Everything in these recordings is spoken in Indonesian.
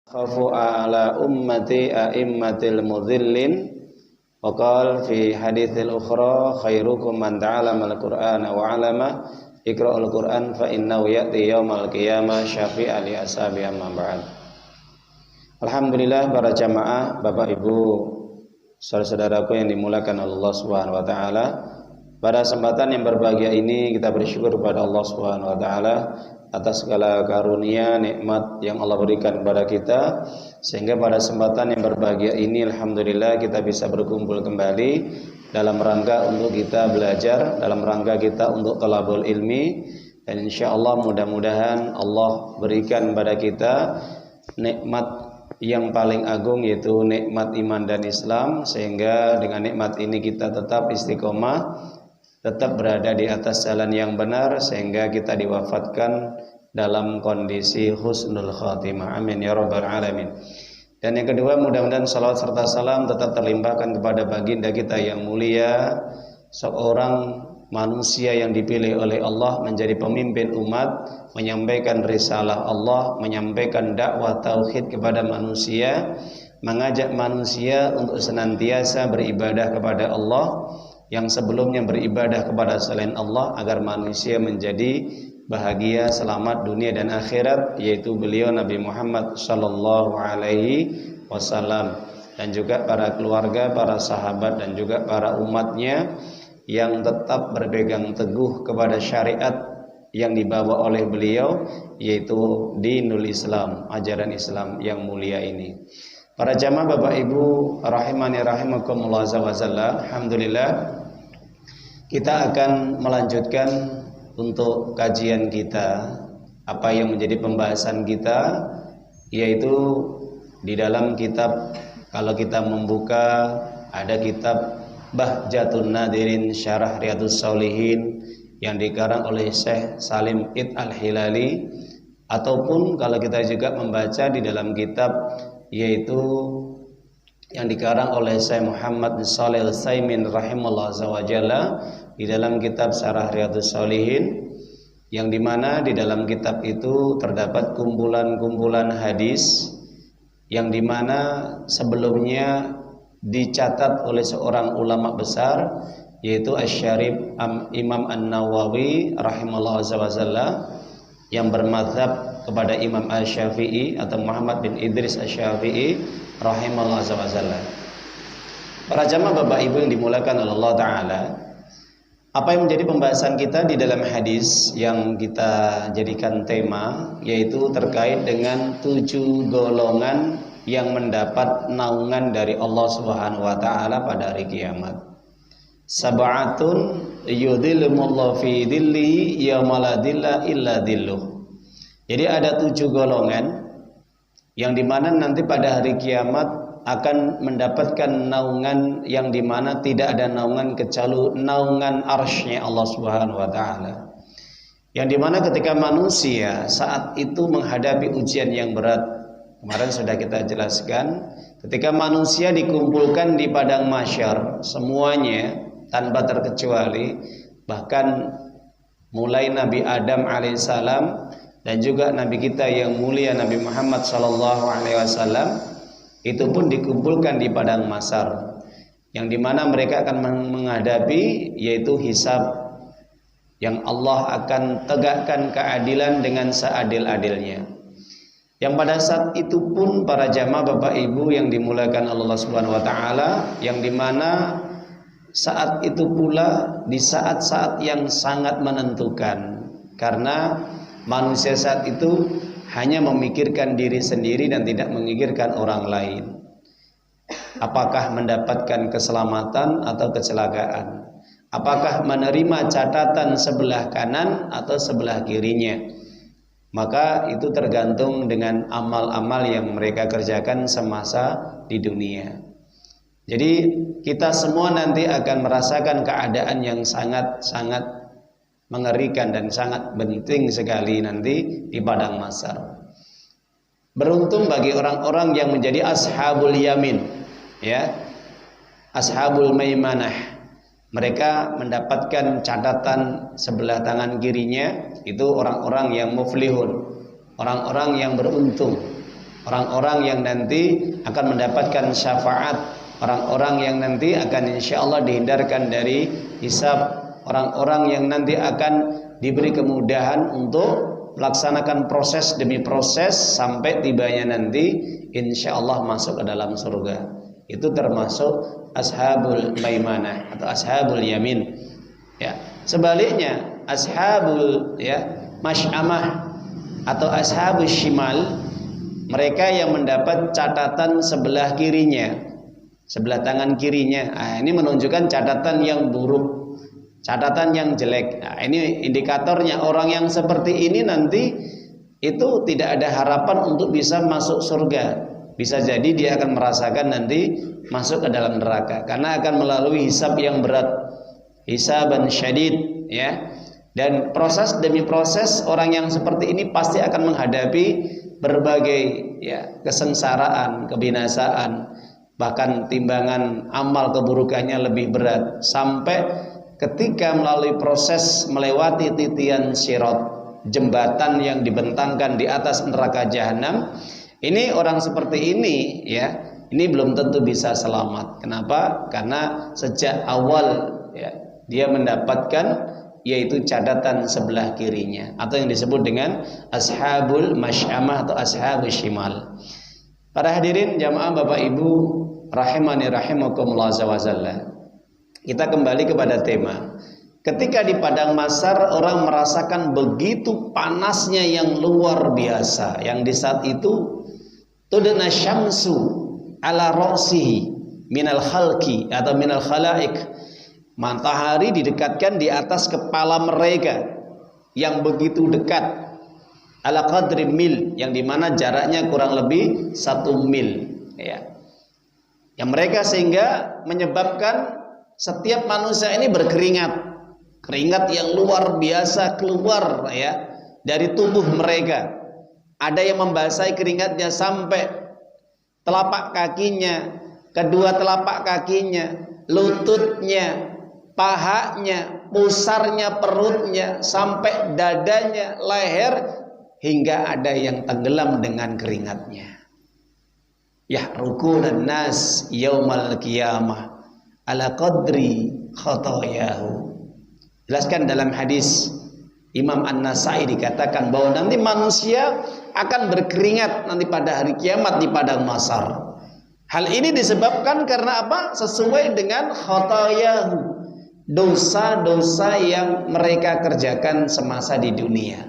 khafu ala ummati a'immatil mudhillin wa qala fi haditsil ukhra khairukum man ta'allama al-Qur'ana wa 'allama iqra'ul Qur'an fa innahu ya'ti yaumal qiyamah syafi'an li ashabi amma ba'd. Alhamdulillah para jamaah, Bapak Ibu, saudara-saudaraku yang dimuliakan Allah Subhanahu wa taala. Pada kesempatan yang berbahagia ini kita bersyukur kepada Allah Subhanahu wa taala atas segala karunia nikmat yang Allah berikan kepada kita, sehingga pada kesempatan yang berbahagia ini alhamdulillah kita bisa berkumpul kembali dalam rangka untuk kita belajar, dalam rangka kita untuk thalabul ilmi, dan insyaallah mudah-mudahan Allah berikan kepada kita nikmat yang paling agung, yaitu nikmat iman dan Islam, sehingga dengan nikmat ini kita tetap istiqomah, tetap berada di atas jalan yang benar, sehingga kita diwafatkan dalam kondisi husnul khatimah. Amin ya rabbal alamin. Dan yang kedua, mudah-mudahan salawat serta salam tetap terlimpahkan kepada baginda kita yang mulia, seorang manusia yang dipilih oleh Allah menjadi pemimpin umat, menyampaikan risalah Allah, menyampaikan dakwah tauhid kepada manusia, mengajak manusia untuk senantiasa beribadah kepada Allah yang sebelumnya beribadah kepada selain Allah, agar manusia menjadi bahagia, selamat dunia dan akhirat, yaitu beliau Nabi Muhammad sallallahu alaihi wasallam, dan juga para keluarga, para sahabat, dan juga para umatnya yang tetap berpegang teguh kepada syariat yang dibawa oleh beliau, yaitu dinul Islam, ajaran Islam yang mulia ini. Para jamaah Bapak Ibu rahimani rahimakumullah azza wa jalla, alhamdulillah kita akan melanjutkan untuk kajian kita, apa yang menjadi pembahasan kita, yaitu di dalam kitab, kalau kita membuka ada kitab Bahjatun Nadirin Syarah Riyadhus Shalihin yang dikarang oleh Syekh Salim Id Al-Hilali, ataupun kalau kita juga membaca di dalam kitab yaitu yang dikarang oleh Syekh Muhammad bin Shalih Al-Utsaimin rahimallahu azza wa jalla di dalam kitab Syarah Riyadhus Shalihin, yang dimana di dalam kitab itu terdapat kumpulan-kumpulan hadis yang dimana sebelumnya dicatat oleh seorang ulama besar, yaitu Asy-Syarif Imam An-Nawawi rahimallahu azza wa jalla, yang bermadzhab kepada Imam Asy-Syafi'i atau Muhammad bin Idris Asy-Syafi'i rahimallahu azza wa jalla. Para jamaah Bapak Ibu yang dimuliakan oleh Allah taala, apa yang menjadi pembahasan kita di dalam hadis yang kita jadikan tema, yaitu terkait dengan 7 golongan yang mendapat naungan dari Allah Subhanahu wa taala pada hari kiamat. Sab'atun yudhillumullahu fi dhillihi yauma la dhilla illa dhilluh. Jadi ada 7 golongan yang dimana nanti pada hari kiamat akan mendapatkan naungan yang dimana tidak ada naungan kecuali naungan arsy-Nya Allah Subhanahu wa taala. Yang dimana ketika manusia saat itu menghadapi ujian yang berat, kemarin sudah kita jelaskan, ketika manusia dikumpulkan di padang mahsyar semuanya tanpa terkecuali, bahkan mulai Nabi Adam alaihissalam dan juga Nabi kita yang mulia Nabi Muhammad sallallahu alaihi wasallam, itu pun dikumpulkan di padang mahsyar, yang dimana mereka akan menghadapi yaitu hisab, yang Allah akan tegakkan keadilan dengan seadil-adilnya. Yang pada saat itu pun para jamaah Bapak Ibu yang dimuliakan Allah Subhanahu wa taala, yang dimana saat itu pula di saat-saat yang sangat menentukan, karena manusia saat itu hanya memikirkan diri sendiri dan tidak memikirkan orang lain. Apakah mendapatkan keselamatan atau kecelakaan? Apakah menerima catatan sebelah kanan atau sebelah kirinya? Maka itu tergantung dengan amal-amal yang mereka kerjakan semasa di dunia. Jadi kita semua nanti akan merasakan keadaan yang sangat-sangat mengerikan dan sangat penting sekali nanti di padang mahsyar. Beruntung bagi orang-orang yang menjadi ashabul yamin, ya, ashabul maimanah. Mereka mendapatkan catatan sebelah tangan kirinya, itu orang-orang yang muflihun, orang-orang yang beruntung. orang-orang yang nanti akan mendapatkan syafaat, orang-orang yang nanti akan insya Allah dihindarkan dari hisab, orang-orang yang nanti akan diberi kemudahan untuk melaksanakan proses demi proses sampai tibanya nanti insya Allah masuk ke dalam surga. Itu termasuk ashabul maimanah atau ashabul yamin. Ya, sebaliknya ashabul masy'amah atau ashabul shimal, mereka yang mendapat catatan sebelah kirinya, sebelah tangan kirinya. Ini menunjukkan catatan yang buruk, catatan yang jelek. Ini indikatornya orang yang seperti ini nanti itu tidak ada harapan untuk bisa masuk surga. Bisa jadi dia akan merasakan nanti masuk ke dalam neraka karena akan melalui hisab yang berat, hisaban syadid, ya. Dan proses demi proses orang yang seperti ini pasti akan menghadapi berbagai kesengsaraan, kebinasaan, bahkan timbangan amal keburukannya lebih berat sampai ketika melalui proses melewati titian sirat, jembatan yang dibentangkan di atas neraka jahanam. Ini orang seperti ini ini belum tentu bisa selamat. Kenapa? Karena sejak awal dia mendapatkan yaitu catatan sebelah kirinya atau yang disebut dengan ashabul masy'amah atau ashabul shimal. Para hadirin jamaah Bapak Ibu rahimani rahimakumullah azza wa jalla. Kita kembali kepada tema. Ketika di padang mahsyar orang merasakan begitu panasnya yang luar biasa, yang di saat itu tudna syamsu ala ra'sihi minal khalqi atau minal khalaik. Matahari didekatkan di atas kepala mereka yang begitu dekat, ala qadri mil, yang dimana jaraknya kurang lebih 1 mil, yang mereka sehingga menyebabkan setiap manusia ini berkeringat, keringat yang luar biasa keluar dari tubuh mereka. Ada yang membasahi keringatnya sampai telapak kakinya, kedua telapak kakinya, lututnya, pahanya, pusarnya perutnya, sampai dadanya, leher, hingga ada yang tenggelam dengan keringatnya. Yahruqun nas yaumal qiyamah ala qadri khatayahu. Jelaskan dalam hadis Imam An-Nasai dikatakan bahwa nanti manusia akan berkeringat nanti pada hari kiamat di padang mahsyar. Hal ini disebabkan karena apa? Sesuai dengan khatayahu, dosa-dosa yang mereka kerjakan semasa di dunia.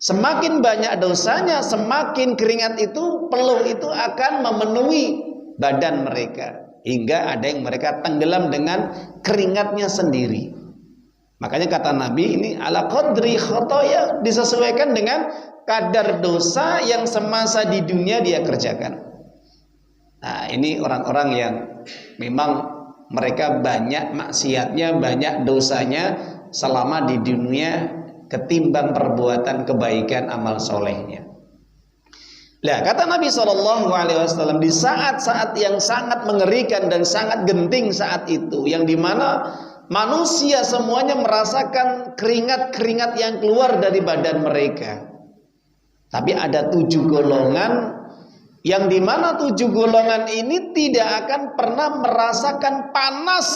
Semakin banyak dosanya, semakin keringat itu, peluh itu akan memenuhi badan mereka, hingga ada yang mereka tenggelam dengan keringatnya sendiri. Makanya kata Nabi ini ala qadri khataya, disesuaikan dengan kadar dosa yang semasa di dunia dia kerjakan. Nah, ini orang-orang yang memang mereka banyak maksiatnya, banyak dosanya selama di dunia ketimbang perbuatan kebaikan amal solehnya. Nah, kata Nabi SAW, di saat-saat yang sangat mengerikan dan sangat genting saat itu, yang dimana manusia semuanya merasakan keringat-keringat yang keluar dari badan mereka. Tapi ada 7 golongan yang dimana 7 golongan ini tidak akan pernah merasakan panas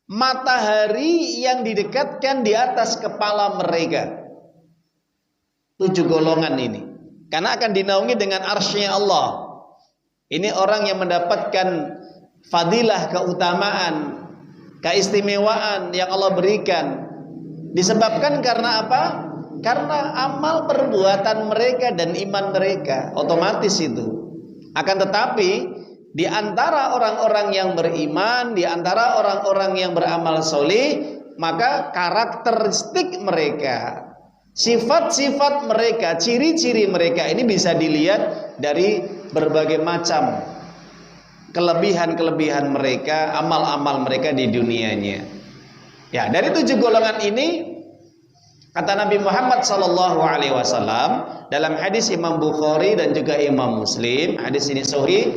matahari yang didekatkan di atas kepala mereka. 7 golongan ini, karena akan dinaungi dengan arsy-Nya Allah. Ini orang yang mendapatkan fadilah, keutamaan, keistimewaan yang Allah berikan. Disebabkan karena apa? Karena amal perbuatan mereka dan iman mereka, otomatis itu. Akan tetapi di antara orang-orang yang beriman, di antara orang-orang yang beramal soleh, maka karakteristik mereka, sifat-sifat mereka, ciri-ciri mereka ini bisa dilihat dari berbagai macam kelebihan-kelebihan mereka, amal-amal mereka di dunianya. Ya, dari 7 golongan ini, kata Nabi Muhammad SAW dalam hadis Imam Bukhari dan juga Imam Muslim, hadis ini sahih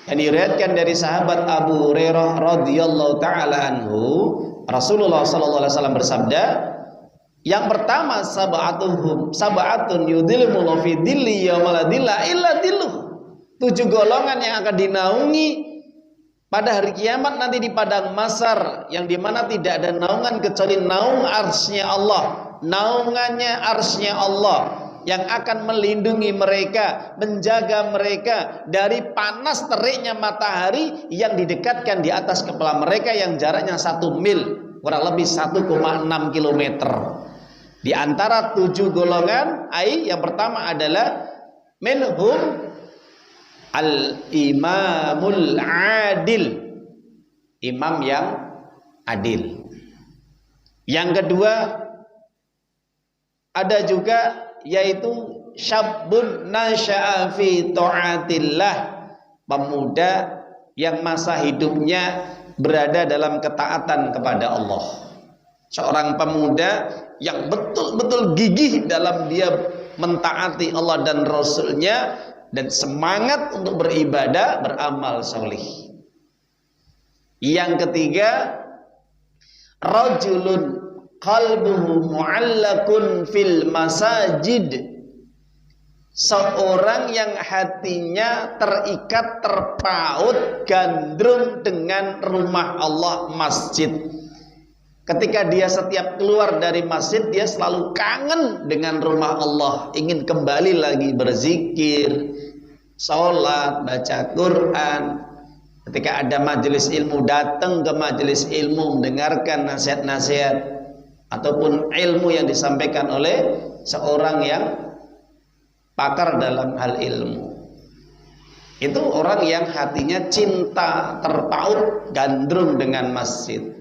yang diriwayatkan dari sahabat Abu Hurairah radhiyallahu taala anhu, Rasulullah SAW bersabda, Yang pertama sab'atun yudhilhumullahu fi dhilli yauma la dhilla illa dhilluh. 7 golongan yang akan dinaungi pada hari kiamat nanti di padang mahsyar, yang dimana tidak ada naungan kecuali naung arsy-Nya Allah, naungannya arsy-Nya Allah yang akan melindungi mereka, menjaga mereka dari panas teriknya matahari yang didekatkan di atas kepala mereka yang jaraknya 1 mil, kurang lebih 1,6 km. Di antara 7 golongan, yang pertama adalah minhum al-imamul adil, imam yang adil. Yang kedua ada juga, yaitu syabun nasya'a fi ta'atillah, pemuda yang masa hidupnya berada dalam ketaatan kepada Allah. Seorang pemuda yang betul-betul gigih dalam dia mentaati Allah dan Rasulnya, dan semangat untuk beribadah, beramal soleh. Yang ketiga, rajulun qalbuhu mu'allakun fil masajid, seorang yang hatinya terikat, terpaut, gandrung dengan rumah Allah, masjid. Ketika dia setiap keluar dari masjid, dia selalu kangen dengan rumah Allah, ingin kembali lagi berzikir, sholat, baca Quran. Ketika ada majelis ilmu, datang ke majelis ilmu, mendengarkan nasihat-nasihat ataupun ilmu yang disampaikan oleh seorang yang pakar dalam hal ilmu. Itu orang yang hatinya cinta, terpaut, gandrung dengan masjid.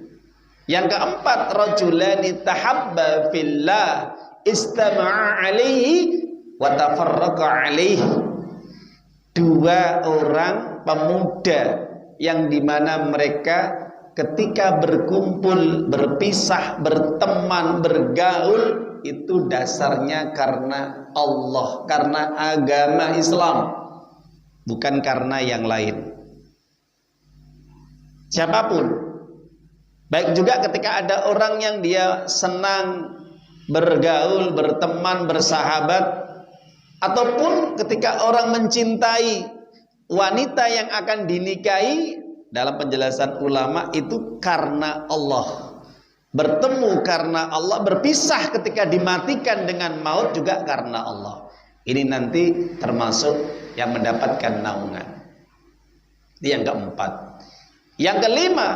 Yang keempat, rajulani tahabba fillah istama'a alaihi wa tafarraqa alaihi. 2 orang pemuda yang dimana mereka ketika berkumpul, berpisah, berteman, bergaul, itu dasarnya karena Allah, karena agama Islam, bukan karena yang lain. Siapapun, baik juga ketika ada orang yang dia senang bergaul, berteman, bersahabat, ataupun ketika orang mencintai wanita yang akan dinikahi, dalam penjelasan ulama itu karena Allah. Bertemu karena Allah, berpisah ketika dimatikan dengan maut juga karena Allah. Ini nanti termasuk yang mendapatkan naungan. Ini yang keempat. Yang kelima,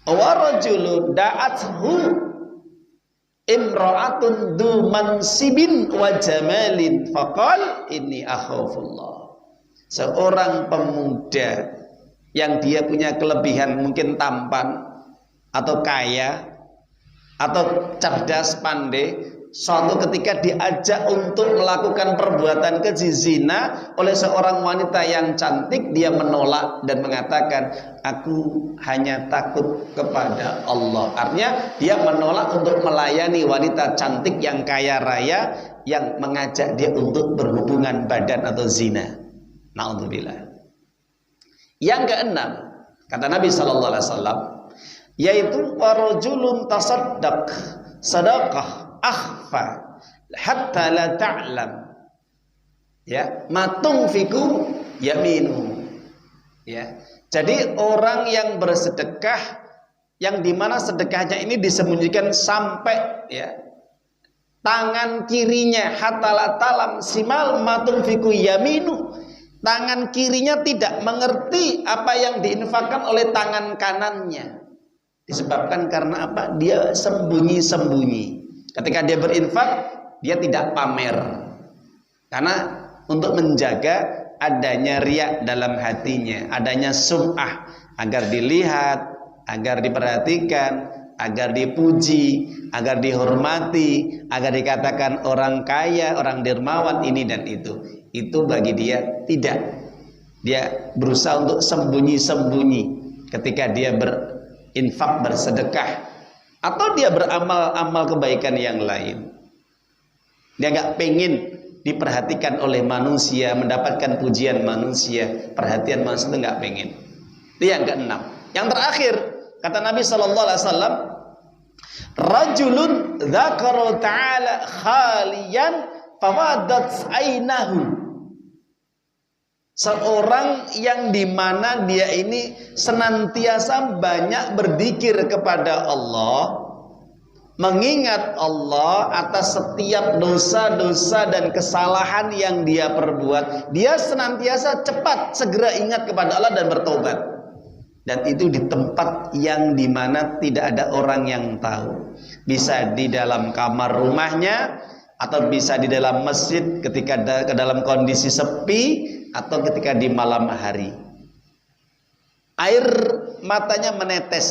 wa rajulun da'athu imra'atun du mansibin wa jamalin faqal inni akhafullah. Seorang pemuda yang dia punya kelebihan, mungkin tampan atau kaya atau cerdas, pandai, suatu ketika diajak untuk melakukan perbuatan keji zina oleh seorang wanita yang cantik, dia menolak dan mengatakan, aku hanya takut kepada Allah. Artinya dia menolak untuk melayani wanita cantik yang kaya raya yang mengajak dia untuk berhubungan badan atau zina. Na'udzubillah. Yang keenam, kata Nabi sallallahu alaihi wasallam, yaitu warajulun tasaddaq sadaqah akhfa hatta la ta'lam ya ma tunfiqu yaminu. Ya. Jadi orang yang bersedekah yang dimana sedekahnya ini disembunyikan sampai ya tangan kirinya, hatta la ta'lam simal ma tunfiqu yaminu. Tangan kirinya tidak mengerti apa yang diinfakkan oleh tangan kanannya. Disebabkan karena apa? Dia sembunyi-sembunyi. Ketika dia berinfak, dia tidak pamer. Karena untuk menjaga adanya riya dalam hatinya, adanya sum'ah, agar dilihat, agar diperhatikan, agar dipuji, agar dihormati, agar dikatakan orang kaya, orang dermawan, ini dan itu. Itu bagi dia tidak. Dia berusaha untuk sembunyi-sembunyi ketika dia berinfak, bersedekah, atau dia beramal-amal kebaikan yang lain. Dia nggak pengen diperhatikan oleh manusia, mendapatkan pujian manusia, perhatian manusia, itu nggak pengen. Itu yang keenam. Yang terakhir, kata Nabi sallallahu alaihi wasallam, Rajulun dzakara ta'ala khaliyan fawadat ainahu. Seorang yang dimana dia ini senantiasa banyak berzikir kepada Allah, mengingat Allah atas setiap dosa-dosa dan kesalahan yang dia perbuat. Dia senantiasa cepat segera ingat kepada Allah dan bertobat. Dan itu di tempat yang dimana tidak ada orang yang tahu. Bisa di dalam kamar rumahnya, atau bisa di dalam masjid ketika dalam kondisi sepi, atau ketika di malam hari. Air matanya menetes.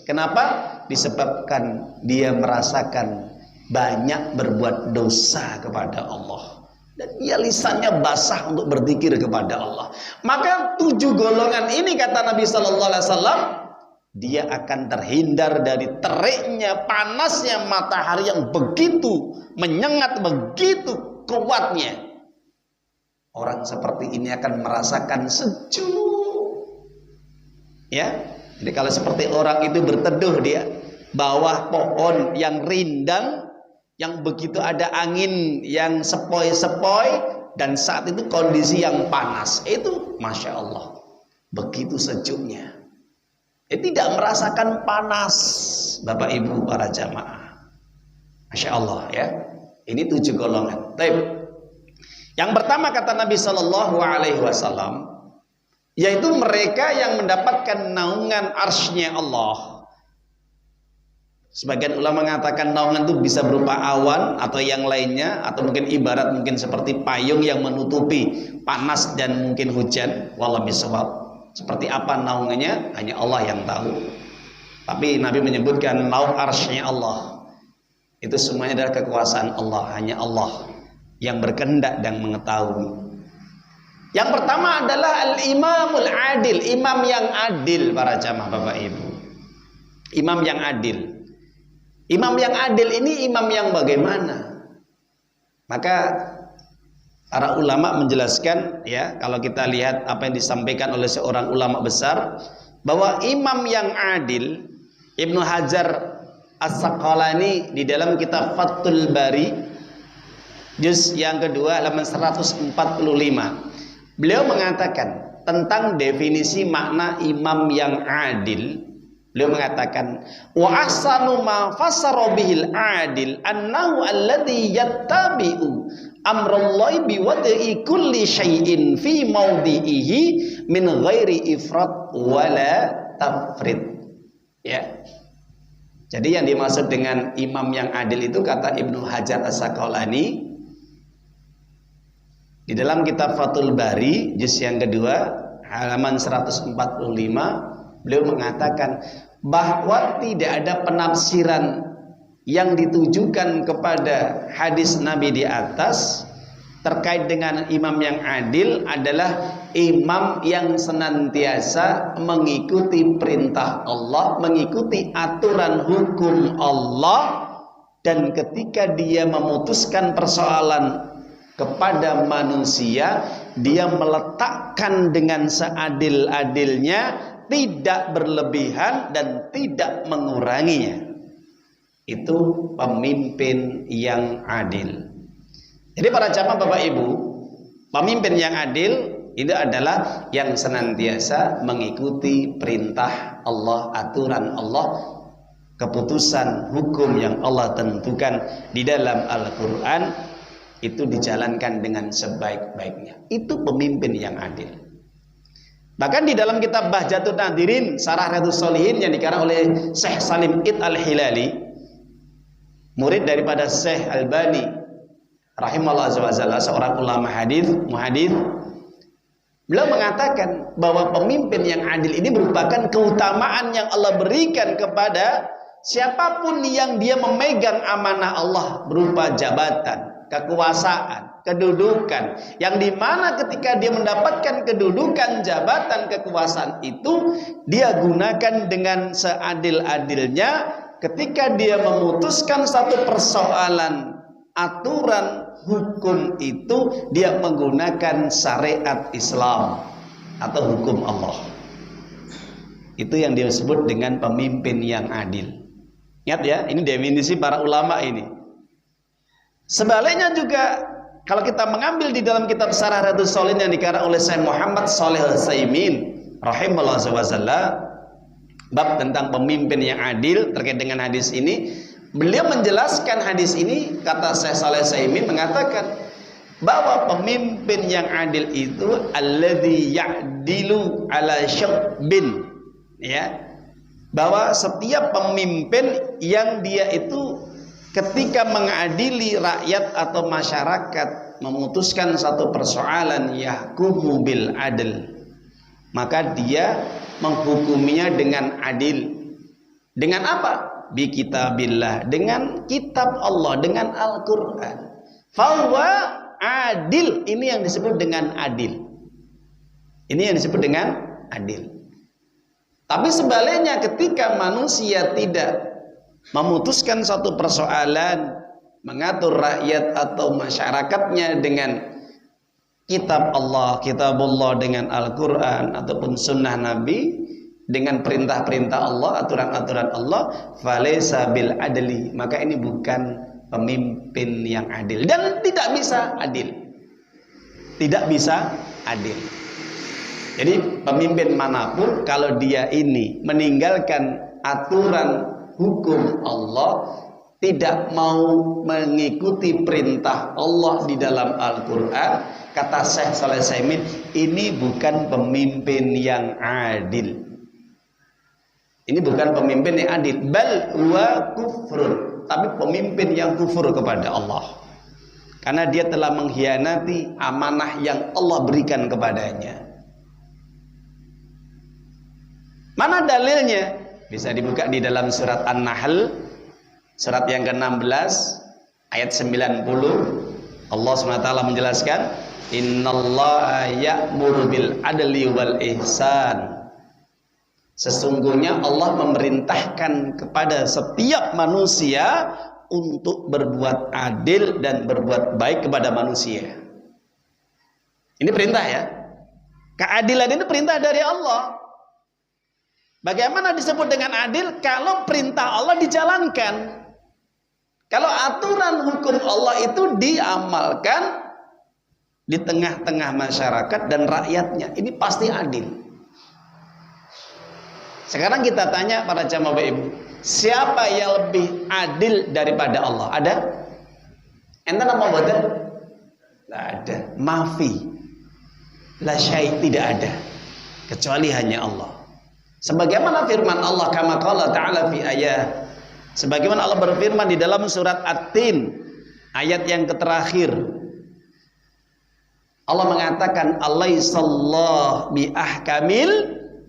Kenapa? Disebabkan dia merasakan banyak berbuat dosa kepada Allah. Dan ia lisannya basah untuk berzikir kepada Allah. Maka 7 golongan ini, kata Nabi Sallallahu Alaihi Wasallam, dia akan terhindar dari teriknya, panasnya matahari yang begitu menyengat, begitu kuatnya. Orang seperti ini akan merasakan sejuk. Ya, jadi kalau seperti orang itu berteduh dia bawah pohon yang rindang, yang begitu ada angin yang sepoi-sepoi, dan saat itu kondisi yang panas, itu Masya Allah begitu sejuknya. Tidak merasakan panas, Bapak Ibu para jamaah. Masya Allah ya. Ini 7 golongan. Baik. Yang pertama kata Nabi Sallallahu Alaihi Wasallam, yaitu mereka yang mendapatkan naungan arsy-Nya Allah. Sebagian ulama mengatakan naungan itu bisa berupa awan atau yang lainnya, atau mungkin ibarat mungkin seperti payung yang menutupi panas dan mungkin hujan. Wallahu bishawab. Seperti apa naungannya hanya Allah yang tahu. Tapi Nabi menyebutkan naung arsy-Nya Allah. Itu semuanya adalah kekuasaan Allah, hanya Allah yang berkehendak dan mengetahui. Yang pertama adalah al-imamul adil, imam yang adil para jamaah Bapak Ibu. Imam yang adil. Imam yang adil ini imam yang bagaimana? Maka para ulama menjelaskan ya, kalau kita lihat apa yang disampaikan oleh seorang ulama besar, bahwa imam yang adil, Ibnu Hajar As-Saqalani di dalam kitab Fathul Bari juz yang kedua halaman 145, beliau mengatakan tentang definisi makna imam yang adil. Beliau mengatakan, wa ahsanu ma fassara bihil adil annahu alladhi yattabi'u amrallahi biwad'i kulli syai'in fi mawdi'ihi min ghairi ifrat wala tafrid. Ya. Jadi yang dimaksud dengan imam yang adil itu, kata Ibnu Hajar As-Saqalani di dalam kitab Fathul Bari juz yang kedua halaman 145, beliau mengatakan bahwa tidak ada penafsiran yang ditujukan kepada hadis Nabi di atas terkait dengan imam yang adil adalah imam yang senantiasa mengikuti perintah Allah, mengikuti aturan hukum Allah, dan ketika dia memutuskan persoalan kepada manusia, dia meletakkan dengan seadil-adilnya, tidak berlebihan dan tidak menguranginya. Itu pemimpin yang adil. Jadi para jamaah Bapak Ibu, pemimpin yang adil itu adalah yang senantiasa mengikuti perintah Allah, aturan Allah, keputusan hukum yang Allah tentukan di dalam Al-Quran, itu dijalankan dengan sebaik-baiknya. Itu pemimpin yang adil. Bahkan di dalam kitab Bahjatun Nadirin Syarah Riyadhus Shalihin yang dikarang oleh Syekh Salim Id Al-Hilali, murid daripada Syekh Albani rahimahullah azza wajalla, seorang ulama hadis, muhadits, beliau mengatakan bahwa pemimpin yang adil ini merupakan keutamaan yang Allah berikan kepada siapapun yang dia memegang amanah Allah berupa jabatan, kekuasaan, kedudukan, yang dimana ketika dia mendapatkan kedudukan, jabatan, kekuasaan itu dia gunakan dengan seadil-adilnya. Ketika dia memutuskan satu persoalan, aturan hukum itu, dia menggunakan syariat Islam atau hukum Allah. Itu yang disebut dengan pemimpin yang adil. Ingat ya, ini definisi para ulama ini. Sebaliknya juga kalau kita mengambil di dalam kitab Syarah Riyadhus Shalihin yang dikarang oleh Syekh Muhammad Shalih Al-Utsaimin rahimahullah ta'ala, bab tentang pemimpin yang adil terkait dengan hadis ini, beliau menjelaskan hadis ini, kata Syekh Shalih Al-Utsaimin mengatakan bahwa pemimpin yang adil itu alladzi ya'dilu ala syabbin, ya, bahwa setiap pemimpin yang dia itu ketika mengadili rakyat atau masyarakat, memutuskan satu persoalan, yahkumu bil adl, maka dia menghukuminya dengan adil. Dengan apa? Bi kitabillah, dengan kitab Allah, dengan Al-Qur'an. Fahuwa adil, ini yang disebut dengan adil. Ini yang disebut dengan adil. Tapi sebaliknya ketika manusia tidak memutuskan satu persoalan, mengatur rakyat atau masyarakatnya dengan kitab Allah, kitabullah, dengan Al-Quran ataupun sunnah Nabi, dengan perintah-perintah Allah, aturan-aturan Allah, falaysa bil adli, maka ini bukan pemimpin yang adil dan tidak bisa adil. Tidak bisa adil. Jadi pemimpin manapun kalau dia ini meninggalkan aturan hukum Allah, tidak mau mengikuti perintah Allah di dalam Al-Quran, kata Syekh Shalih Al-Utsaimin, ini bukan pemimpin yang adil. Ini bukan pemimpin yang adil, bal huwa kufrun, tapi pemimpin yang kufur kepada Allah, karena dia telah mengkhianati amanah yang Allah berikan kepadanya. Mana dalilnya? Bisa dibuka di dalam surat An-Nahl, surat yang ke-16 ayat 90. Allah SWT menjelaskan, innallaha ya'muru bil adli wal ihsan. Sesungguhnya Allah memerintahkan kepada setiap manusia untuk berbuat adil dan berbuat baik kepada manusia. Ini perintah ya. Keadilan ini perintah dari Allah. Bagaimana disebut dengan adil? Kalau perintah Allah dijalankan, kalau aturan hukum Allah itu diamalkan di tengah-tengah masyarakat dan rakyatnya, ini pasti adil. Sekarang kita tanya para jamaah ibu, siapa yang lebih adil daripada Allah? Ada? Enten apa boten? Tidak ada. Mafi, la syai', tidak ada, kecuali hanya Allah. Sebagaimana firman Allah, kama qala ta'ala fi ayat, sebagaimana Allah berfirman di dalam surat At-Tin ayat yang terakhir, Allah mengatakan alaihissallahu bi ahkamil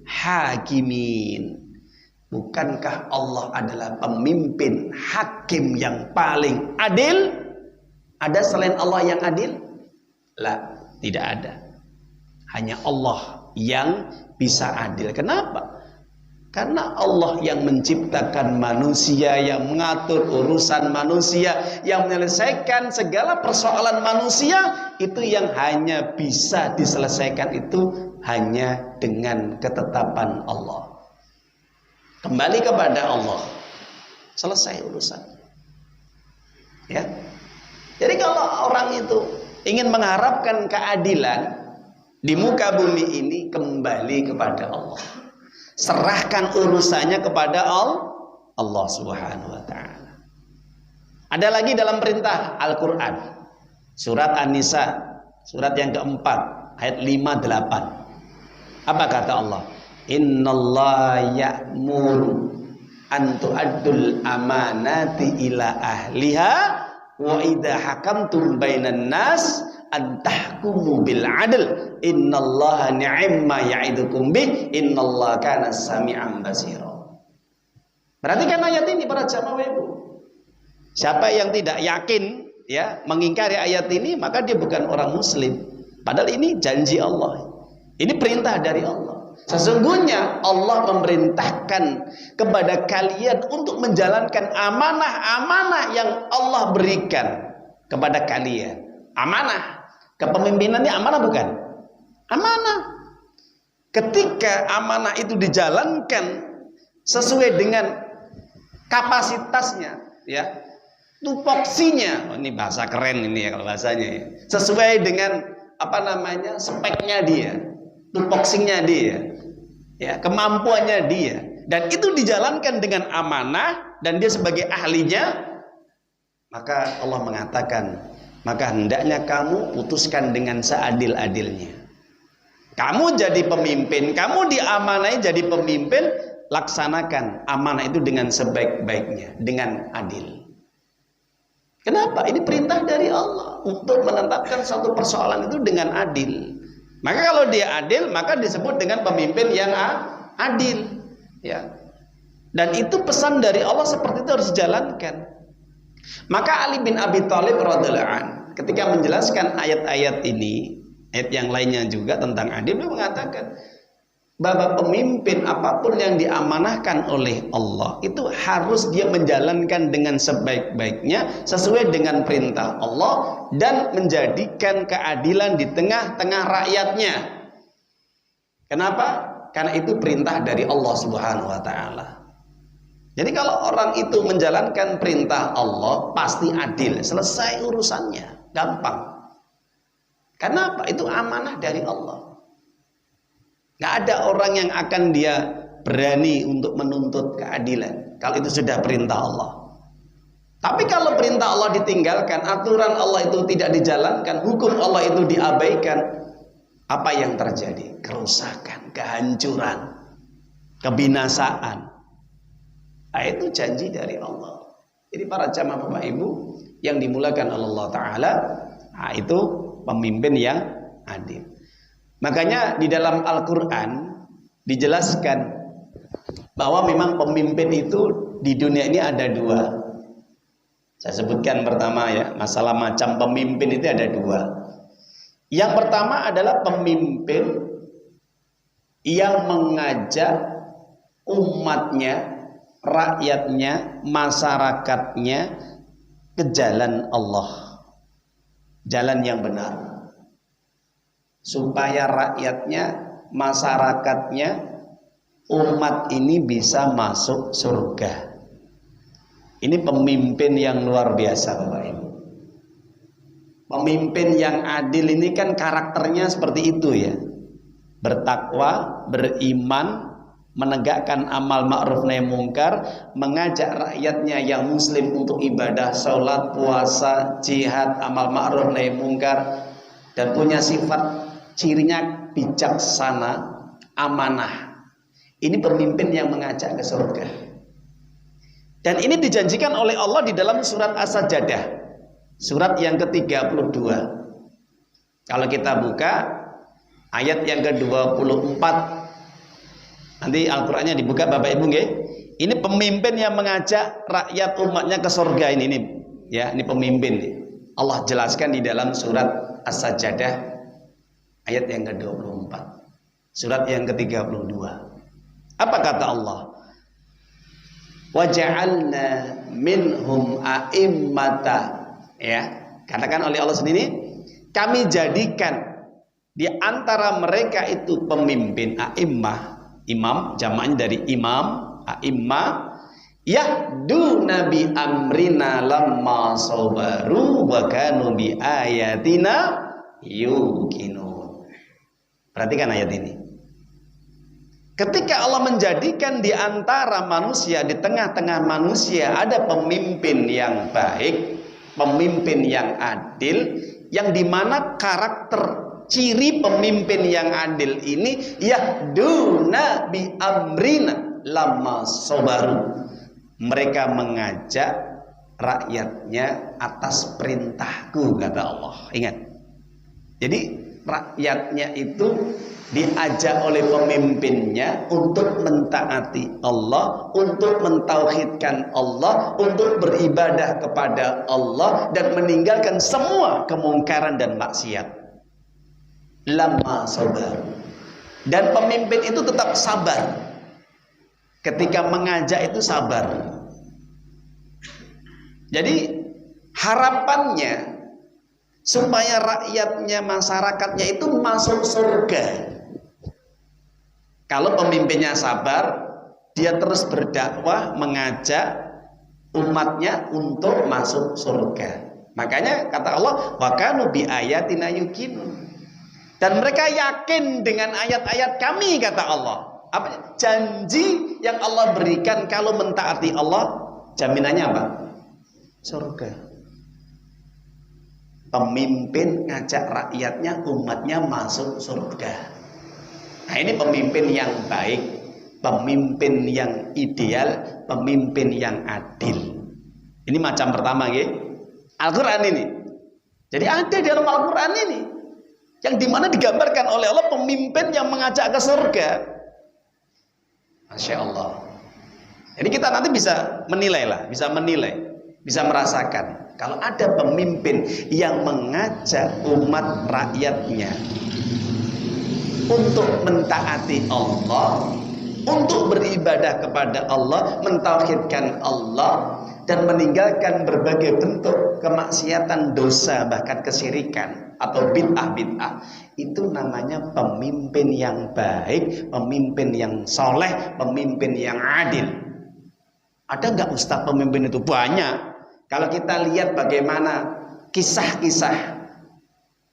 hakimin. Bukankah Allah adalah pemimpin hakim yang paling adil? Ada selain Allah yang adil? La, tidak ada. Hanya Allah yang bisa adil. Kenapa? Karena Allah yang menciptakan manusia, yang mengatur urusan manusia, yang menyelesaikan segala persoalan manusia, itu yang hanya bisa diselesaikan itu hanya dengan ketetapan Allah. Kembali kepada Allah, selesai urusan. Ya. Jadi kalau orang itu ingin mengharapkan keadilan di muka bumi ini, kembali kepada Allah. Serahkan urusannya kepada Allah Subhanahu wa ta'ala. Ada lagi dalam perintah Al-Quran, surat An-Nisa, surat yang keempat, ayat 58. Apa kata Allah? Innallaha ya'muru an tu'addul amanati ila ahliha wa idza hakamtum bainan nas an tahkumu bil adl innallaha ni'ma ya'idukum bih innallaha kana sami'an basira. Perhatikan ayat ini para jamaah ibu. Siapa yang tidak yakin ya, mengingkari ayat ini, maka dia bukan orang muslim. Padahal ini janji Allah. Ini perintah dari Allah. Sesungguhnya Allah memerintahkan kepada kalian untuk menjalankan amanah-amanah yang Allah berikan kepada kalian. Amanah. Kepemimpinannya amanah bukan? Amanah. Ketika amanah itu dijalankan sesuai dengan kapasitasnya, ya, tupoksinya. Ini bahasa keren ini ya kalau bahasanya ya. Sesuai dengan speknya dia, tupoksinya dia, ya, kemampuannya dia, dan itu dijalankan dengan amanah dan dia sebagai ahlinya, maka Allah mengatakan, maka hendaknya kamu putuskan dengan seadil-adilnya. Kamu jadi pemimpin, kamu diamanai jadi pemimpin, laksanakan amanah itu dengan sebaik-baiknya, dengan adil. Kenapa? Ini perintah dari Allah untuk menetapkan satu persoalan itu dengan adil. Maka kalau dia adil, maka disebut dengan pemimpin yang adil, ya. Dan itu pesan dari Allah seperti itu harus dijalankan. Maka Ali bin Abi Thalib radhiyallahu anhu ketika menjelaskan ayat-ayat ini, ayat yang lainnya juga tentang adil, beliau mengatakan bahwa pemimpin apapun yang diamanahkan oleh Allah itu harus dia menjalankan dengan sebaik-baiknya sesuai dengan perintah Allah dan menjadikan keadilan di tengah-tengah rakyatnya. Kenapa? Karena itu perintah dari Allah Subhanahu wa taala. Jadi kalau orang itu menjalankan perintah Allah pasti adil, selesai urusannya, gampang. Kenapa? Itu amanah dari Allah. Gak ada orang yang akan dia berani untuk menuntut keadilan kalau itu sudah perintah Allah. Tapi kalau perintah Allah ditinggalkan, aturan Allah itu tidak dijalankan, hukum Allah itu diabaikan, apa yang terjadi? Kerusakan, kehancuran, kebinasaan. Nah, itu janji dari Allah. Jadi para jamaah Bapak Ibu yang dimulakan Allah Ta'ala, nah, itu pemimpin yang adil. Makanya di dalam Al-Quran dijelaskan bahwa memang pemimpin itu di dunia ini ada dua. Saya sebutkan pertama ya, masalah macam pemimpin itu ada dua. Yang pertama adalah pemimpin yang mengajak umatnya, rakyatnya, masyarakatnya ke jalan Allah, jalan yang benar, supaya rakyatnya, masyarakatnya, umat ini bisa masuk surga. Ini pemimpin yang luar biasa Bapak Ibu. Pemimpin yang adil ini kan karakternya seperti itu ya, bertakwa, beriman, menegakkan amal ma'ruf nahi mungkar, mengajak rakyatnya yang muslim untuk ibadah, sholat, puasa, jihad, amal ma'ruf nahi mungkar, dan punya sifat cirinya bijaksana, amanah. Ini pemimpin yang mengajak ke surga. Dan ini dijanjikan oleh Allah di dalam surat As-Sajdah, surat yang ke-32. Kalau kita buka ayat yang ke-24, nanti Al-Qur'annya dibuka Bapak Ibu nggih. Ini pemimpin yang mengajak rakyat umatnya ke surga ini ya, ini pemimpin nih. Allah jelaskan di dalam surat As-Sajdah ayat yang ke-24. Surat yang ke-32. Apa kata Allah? Wa ja'alna minhum a'immata, ya. Katakan oleh Allah sendiri, kami jadikan di antara mereka itu pemimpin, a'immah. Imam, jamaknya dari imam, a'immah, yahduna bi amrina lamma sabaru wa kanu bi ayatina yuqinun. Perhatikan ayat ini. Ketika Allah menjadikan di antara manusia, di tengah-tengah manusia ada pemimpin yang baik, pemimpin yang adil, yang dimana karakter ciri pemimpin yang adil ini yahduna bi amrina lamma sabaru. Mereka mengajak rakyatnya atas perintahku, kata Allah. Ingat. Jadi rakyatnya itu diajak oleh pemimpinnya untuk mentaati Allah, untuk mentauhidkan Allah, untuk beribadah kepada Allah dan meninggalkan semua kemungkaran dan maksiat. Lama sabar. Dan pemimpin itu tetap sabar. Ketika mengajak itu sabar. Jadi harapannya supaya rakyatnya, masyarakatnya itu masuk surga. Kalau pemimpinnya sabar, dia terus berdakwah, mengajak, umatnya untuk masuk surga. Makanya kata Allah, wa kanu bi ayatina yuqinun. Dan mereka yakin dengan ayat-ayat kami, kata Allah. Apa? Janji yang Allah berikan kalau mentaati Allah, jaminannya apa? Surga. Pemimpin ngajak rakyatnya, umatnya masuk surga. Nah, ini pemimpin yang baik, pemimpin yang ideal, pemimpin yang adil. Ini macam pertama, ya. Al-Quran ini. Jadi ada di dalam Al-Quran ini yang dimana digambarkan oleh Allah pemimpin yang mengajak ke surga. Masya Allah. Jadi kita nanti bisa menilai lah, bisa merasakan kalau ada pemimpin yang mengajak umat rakyatnya untuk mentaati Allah, untuk beribadah kepada Allah, mentauhidkan Allah, dan meninggalkan berbagai bentuk kemaksiatan, dosa, bahkan kesyirikan atau bid'ah-bid'ah. Itu namanya pemimpin yang baik, pemimpin yang soleh, pemimpin yang adil. Ada nggak Ustaz pemimpin itu? Banyak. Kalau kita lihat bagaimana kisah-kisah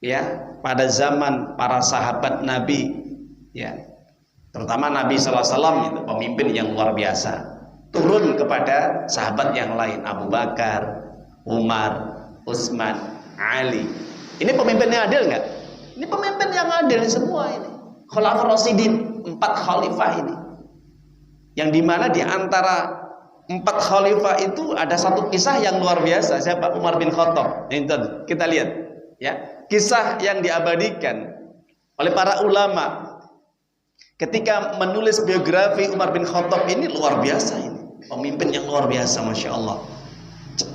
ya pada zaman para sahabat Nabi, ya terutama Nabi SAW itu pemimpin yang luar biasa. Turun kepada sahabat yang lain, Abu Bakar, Umar, Utsman, Ali. Ini pemimpin yang adil nggak? Ini pemimpin yang adil semua ini. Khulafaur Rasyidin, 4 khalifah ini. Yang dimana di antara 4 khalifah itu ada satu kisah yang luar biasa. Siapa? Umar bin Khattab. Ini kita lihat, ya, kisah yang diabadikan oleh para ulama ketika menulis biografi Umar bin Khattab ini luar biasa ini. Pemimpin yang luar biasa, Masya Allah.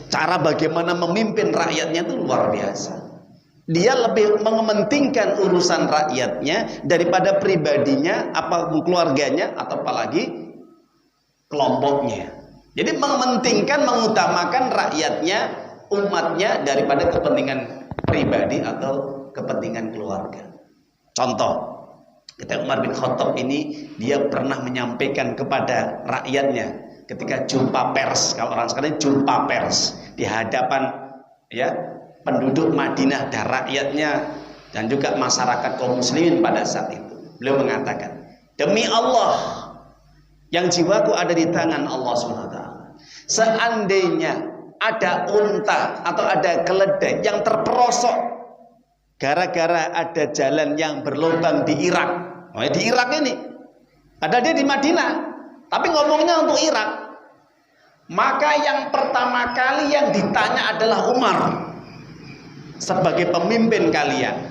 Cara bagaimana memimpin rakyatnya itu luar biasa. Dia lebih mementingkan urusan rakyatnya daripada pribadinya, apa keluarganya, atau apalagi kelompoknya. Jadi mementingkan, mengutamakan rakyatnya, umatnya daripada kepentingan pribadi atau kepentingan keluarga. Contoh, ketika Umar bin Khattab ini, dia pernah menyampaikan kepada rakyatnya ketika jumpa pers, kalau orang sekarang jumpa pers di hadapan ya penduduk Madinah dan rakyatnya dan juga masyarakat kaum muslimin pada saat itu. Beliau mengatakan, demi Allah yang jiwaku ada di tangan Allah SWT, seandainya ada unta atau ada keledai yang terperosok gara-gara ada jalan yang berlubang di Irak. Oh, di Irak ini, padahal dia di Madinah, tapi ngomongnya untuk Irak. Maka yang pertama kali yang ditanya adalah Umar sebagai pemimpin kalian.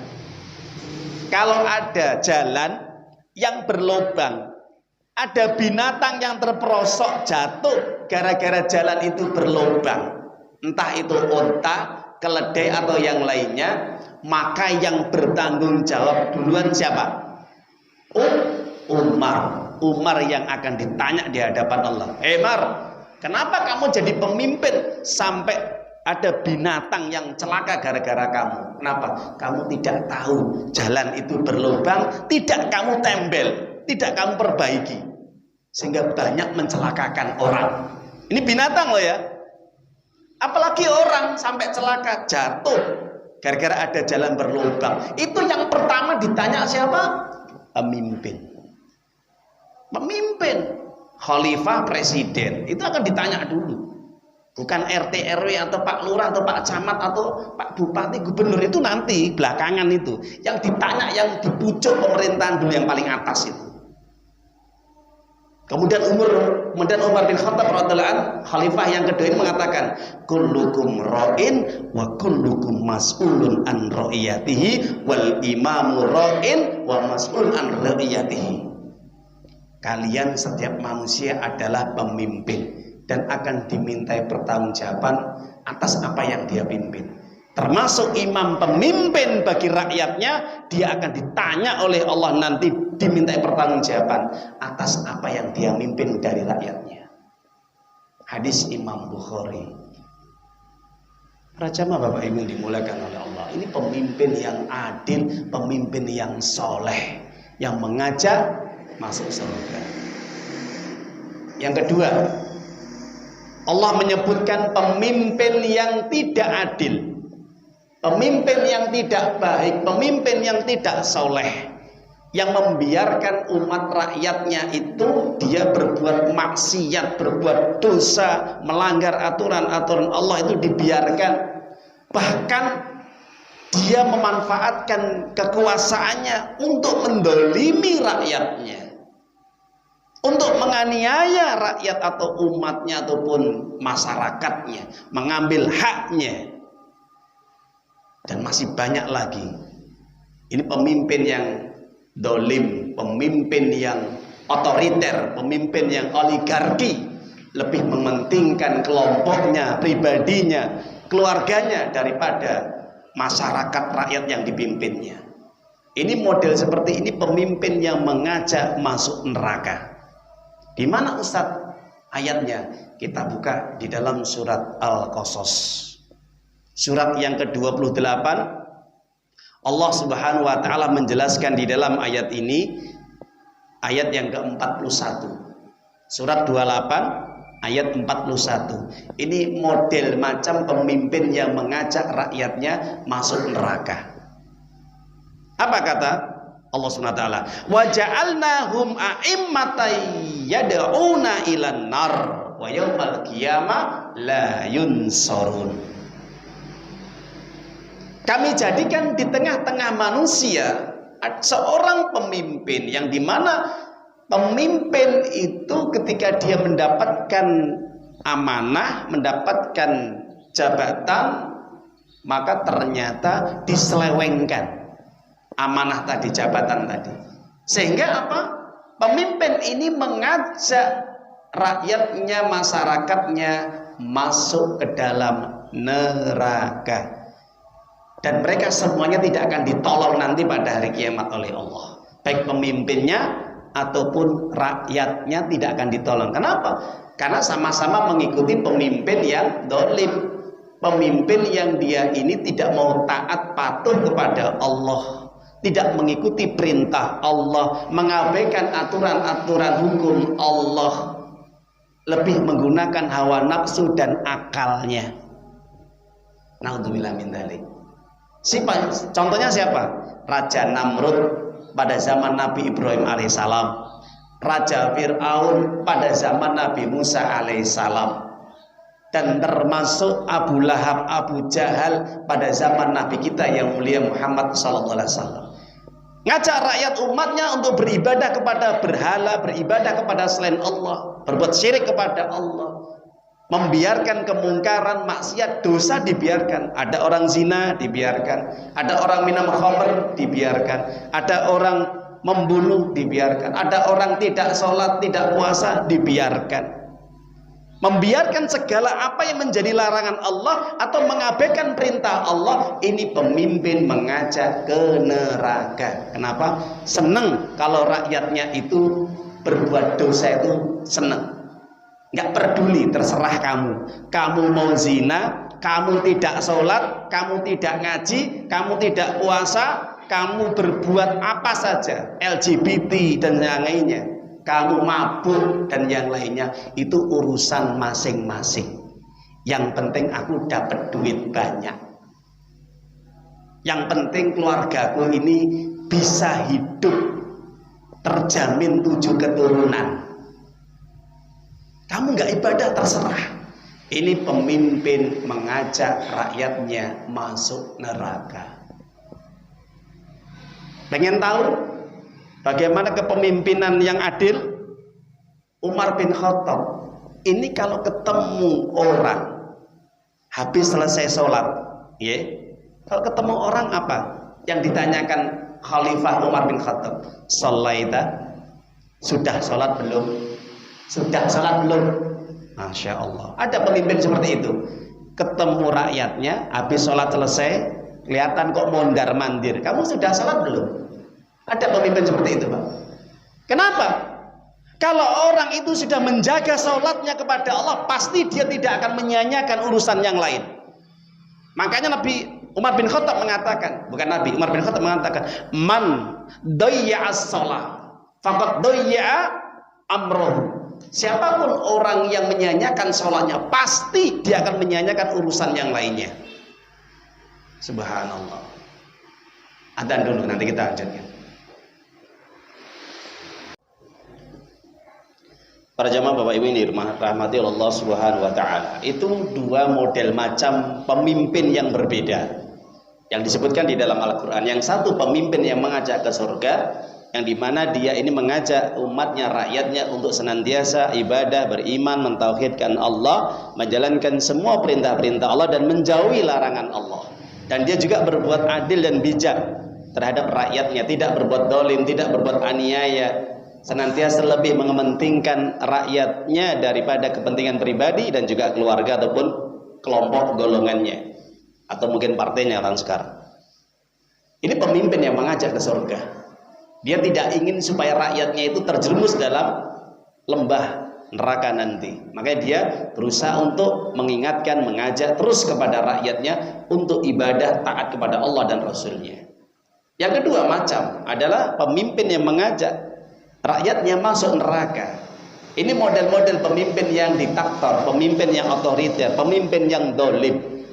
Kalau ada jalan yang berlubang, ada binatang yang terperosok jatuh gara-gara jalan itu berlubang, entah itu unta, keledai atau yang lainnya, maka yang bertanggung jawab duluan siapa? Umar. Umar yang akan ditanya di hadapan Allah. Umar, kenapa kamu jadi pemimpin sampai ada binatang yang celaka gara-gara kamu? Kenapa? Kamu tidak tahu jalan itu berlubang, tidak kamu tembel, tidak kamu perbaiki, sehingga banyak mencelakakan orang. Ini binatang loh ya. Apalagi orang sampai celaka, jatuh gara-gara ada jalan berlubang. Itu yang pertama ditanya siapa? Pemimpin. Pemimpin, khalifah, presiden, itu akan ditanya dulu. Bukan RT RW atau Pak Lurah atau Pak Camat atau Pak Bupati, gubernur, itu nanti belakangan itu. Yang ditanya yang di pucuk pemerintahan dulu, yang paling atas itu. Kemudian Umar bin Khattab radhiyallahu anhu, khalifah yang kedua ini mengatakan, kullukum ra'in wa kullukum mas'ulun an ra'iyatihi wal imamu ra'in wa mas'ul an ra'iyatihi. Kalian setiap manusia adalah pemimpin dan akan dimintai pertanggungjawaban atas apa yang dia pimpin. Termasuk imam, pemimpin bagi rakyatnya, dia akan ditanya oleh Allah nanti, dimintai pertanggungjawaban atas apa yang dia mimpin dari rakyatnya. Hadis Imam Bukhari. Para jamaah Bapak Ibu dimulakan oleh Allah, ini pemimpin yang adil, pemimpin yang soleh, yang mengajak masuk surga. Yang kedua, Allah menyebutkan pemimpin yang tidak adil, pemimpin yang tidak baik, pemimpin yang tidak soleh, yang membiarkan umat rakyatnya itu dia berbuat maksiat, berbuat dosa, melanggar aturan-aturan Allah itu dibiarkan. Bahkan dia memanfaatkan kekuasaannya untuk mendolimi rakyatnya, untuk menganiaya rakyat atau umatnya ataupun masyarakatnya, mengambil haknya. Dan masih banyak lagi. Ini pemimpin yang dolim, pemimpin yang otoriter, pemimpin yang oligarki, lebih mementingkan kelompoknya, pribadinya, keluarganya daripada masyarakat rakyat yang dipimpinnya. Ini model seperti ini pemimpin yang mengajak masuk neraka. Di mana Ustaz ayatnya? Kita buka di dalam surat Al-Qasas. Surat yang ke-28. Allah Subhanahu wa taala menjelaskan di dalam ayat ini, ayat yang ke-41. Surat 28 ayat 41. Ini model macam pemimpin yang mengajak rakyatnya masuk neraka. Apa kata Allah Subhanahu wa taala? Wa ja'alnahum a'immatan yad'una ilan nar wa yaumal qiyamah la yunsarun. Kami jadikan di tengah-tengah manusia seorang pemimpin yang dimana pemimpin itu ketika dia mendapatkan amanah, mendapatkan jabatan, maka ternyata diselewengkan amanah tadi, jabatan tadi. Sehingga apa? Pemimpin ini mengajak rakyatnya, masyarakatnya masuk ke dalam neraka. Dan mereka semuanya tidak akan ditolong nanti pada hari kiamat oleh Allah. Baik pemimpinnya ataupun rakyatnya tidak akan ditolong. Kenapa? Karena sama-sama mengikuti pemimpin yang dolim, pemimpin yang dia ini tidak mau taat patuh kepada Allah, tidak mengikuti perintah Allah, mengabaikan aturan-aturan hukum Allah, lebih menggunakan hawa nafsu dan akalnya. Naudzubillah min dzalik. Contohnya siapa? Raja Namrud pada zaman Nabi Ibrahim alaihissalam, Raja Fir'aun pada zaman Nabi Musa alaihissalam, dan termasuk Abu Lahab, Abu Jahal pada zaman Nabi kita yang mulia Muhammad sallallahu alaihi wasallam. Ngajak rakyat umatnya untuk beribadah kepada berhala, beribadah kepada selain Allah, berbuat syirik kepada Allah, membiarkan kemungkaran, maksiat, dosa dibiarkan. Ada orang zina dibiarkan, ada orang minum khamr dibiarkan, ada orang membunuh dibiarkan, ada orang tidak sholat, tidak puasa dibiarkan. Membiarkan segala apa yang menjadi larangan Allah atau mengabaikan perintah Allah, ini pemimpin mengajak ke neraka. Kenapa? Seneng kalau rakyatnya itu berbuat dosa, itu seneng. Nggak peduli, terserah kamu. Kamu mau zina, kamu tidak sholat, kamu tidak ngaji, kamu tidak puasa, kamu berbuat apa saja, LGBT dan yang lainnya, kamu mabuk dan yang lainnya, itu urusan masing-masing. Yang penting aku dapat duit banyak. Yang penting keluargaku ini bisa hidup, terjamin 7 keturunan. Kamu nggak ibadah, terserah. Ini pemimpin mengajak rakyatnya masuk neraka. Pengen tahu bagaimana kepemimpinan yang adil? Umar bin Khattab ini kalau ketemu orang habis selesai sholat, ya, kalau ketemu orang apa yang ditanyakan Khalifah Umar bin Khattab? Sholaita? Sudah sholat belum? Sudah sholat belum? Masya Allah. Ada pemimpin seperti itu. Ketemu rakyatnya, habis sholat selesai, kelihatan kok mondar mandir. Kamu sudah sholat belum? Ada pemimpin seperti itu, Pak. Kenapa? Kalau orang itu sudah menjaga sholatnya kepada Allah, pasti dia tidak akan menyanyiakan urusan yang lain. Makanya Nabi Umar bin Khattab mengatakan, bukan Nabi, Umar bin Khattab mengatakan, man doyya'as sholah faqad doyya'a amrohu. Siapapun orang yang menyanyiakan sholatnya, pasti dia akan menyanyiakan urusan yang lainnya. Subhanallah. Adzan dulu, nanti kita lanjutkan. Para jamaah Bapak Ibu ini rahmati Allah Subhanahu wa taala. Itu dua model macam pemimpin yang berbeda yang disebutkan di dalam Al-Qur'an. Yang satu pemimpin yang mengajak ke surga, yang dimana dia ini mengajak umatnya, rakyatnya untuk senantiasa ibadah, beriman, mentauhidkan Allah, menjalankan semua perintah-perintah Allah dan menjauhi larangan Allah. Dan dia juga berbuat adil dan bijak terhadap rakyatnya, tidak berbuat dolim, tidak berbuat aniaya, senantiasa lebih mementingkan rakyatnya daripada kepentingan pribadi dan juga keluarga ataupun kelompok golongannya atau mungkin partainya orang sekarang. Ini pemimpin yang mengajak ke surga. Dia tidak ingin supaya rakyatnya itu terjerumus dalam lembah neraka nanti. Makanya dia berusaha untuk mengingatkan, mengajak terus kepada rakyatnya untuk ibadah, taat kepada Allah dan Rasulnya. Yang kedua macam adalah pemimpin yang mengajak rakyatnya masuk neraka. Ini model-model pemimpin yang diktator, pemimpin yang otoriter, pemimpin yang dolim,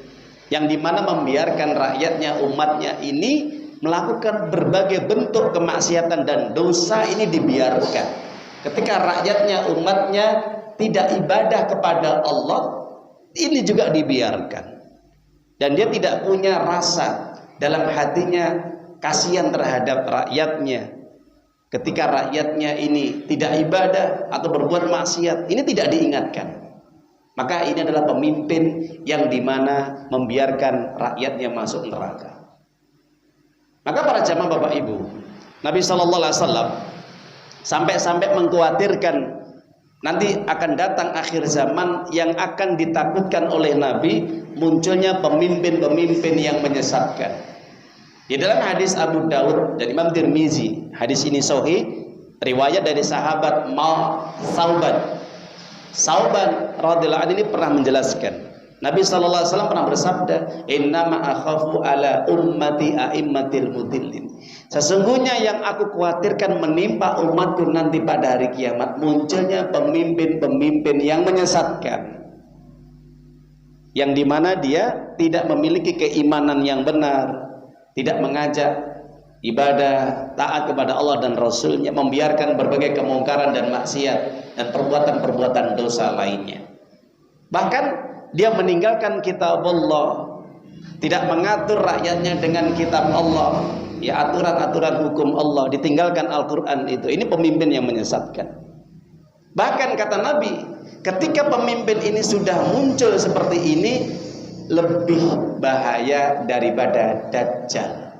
yang dimana membiarkan rakyatnya, umatnya ini melakukan berbagai bentuk kemaksiatan dan dosa ini dibiarkan. Ketika rakyatnya, umatnya tidak ibadah kepada Allah, ini juga dibiarkan. Dan dia tidak punya rasa dalam hatinya kasihan terhadap rakyatnya. Ketika rakyatnya ini tidak ibadah atau berbuat maksiat, ini tidak diingatkan. Maka ini adalah pemimpin yang dimana membiarkan rakyatnya masuk neraka. Maka para jamaah Bapak Ibu, Nabi SAW sampai-sampai mengkhawatirkan nanti akan datang akhir zaman yang akan ditakutkan oleh Nabi, munculnya pemimpin-pemimpin yang menyesatkan. Di dalam hadis Abu Daud dan Imam Tirmizi, hadis ini sahih, riwayat dari sahabat Sauban radhiyallahu anhu ini pernah menjelaskan, Nabi SAW pernah bersabda, innama akhafu ala ummati a'immatil mudillin. Sesungguhnya yang aku khawatirkan menimpa umatku nanti pada hari kiamat, munculnya pemimpin-pemimpin yang menyesatkan, yang dimana dia tidak memiliki keimanan yang benar, tidak mengajak ibadah, taat kepada Allah dan Rasulnya, membiarkan berbagai kemungkaran dan maksiat dan perbuatan-perbuatan dosa lainnya. Bahkan dia meninggalkan kitab Allah, tidak mengatur rakyatnya dengan kitab Allah, ya aturan-aturan hukum Allah, ditinggalkan Al-Quran itu. Ini pemimpin yang menyesatkan. Bahkan kata Nabi, ketika pemimpin ini sudah muncul seperti ini, lebih bahaya daripada Dajjal.